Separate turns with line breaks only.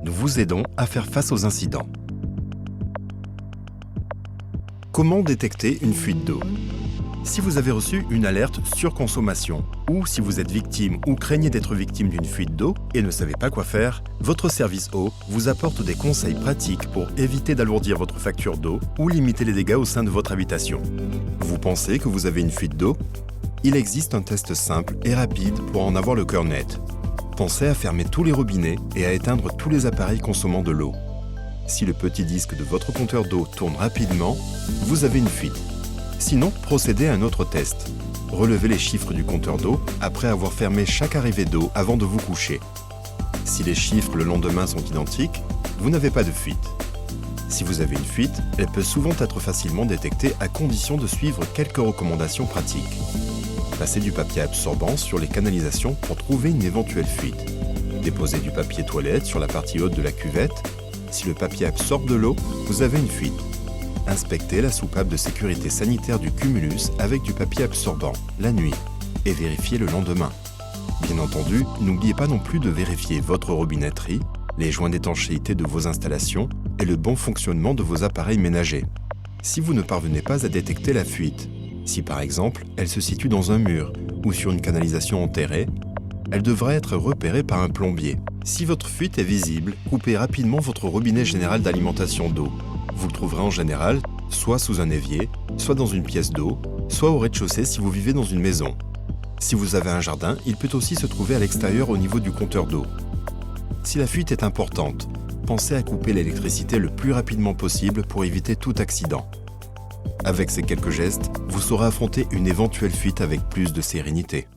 nous vous aidons à faire face aux incidents. Comment détecter une fuite d'eau? Si vous avez reçu une alerte surconsommation ou si vous êtes victime ou craignez d'être victime d'une fuite d'eau et ne savez pas quoi faire, votre service eau vous apporte des conseils pratiques pour éviter d'alourdir votre facture d'eau ou limiter les dégâts au sein de votre habitation. Vous pensez que vous avez une fuite d'eau? Il existe un test simple et rapide pour en avoir le cœur net. Pensez à fermer tous les robinets et à éteindre tous les appareils consommant de l'eau. Si le petit disque de votre compteur d'eau tourne rapidement, vous avez une fuite. Sinon, procédez à un autre test. Relevez les chiffres du compteur d'eau après avoir fermé chaque arrivée d'eau avant de vous coucher. Si les chiffres le lendemain sont identiques, vous n'avez pas de fuite. Si vous avez une fuite, elle peut souvent être facilement détectée à condition de suivre quelques recommandations pratiques. Passez du papier absorbant sur les canalisations pour trouver une éventuelle fuite. Déposez du papier toilette sur la partie haute de la cuvette. Si le papier absorbe de l'eau, vous avez une fuite. Inspectez la soupape de sécurité sanitaire du cumulus avec du papier absorbant la nuit et vérifiez le lendemain. Bien entendu, n'oubliez pas non plus de vérifier votre robinetterie, les joints d'étanchéité de vos installations et le bon fonctionnement de vos appareils ménagers. Si vous ne parvenez pas à détecter la fuite, si par exemple elle se situe dans un mur ou sur une canalisation enterrée, elle devra être repérée par un plombier. Si votre fuite est visible, coupez rapidement votre robinet général d'alimentation d'eau. Vous le trouverez en général soit sous un évier, soit dans une pièce d'eau, soit au rez-de-chaussée si vous vivez dans une maison. Si vous avez un jardin, il peut aussi se trouver à l'extérieur au niveau du compteur d'eau. Si la fuite est importante, pensez à couper l'électricité le plus rapidement possible pour éviter tout accident. Avec ces quelques gestes, vous saurez affronter une éventuelle fuite avec plus de sérénité.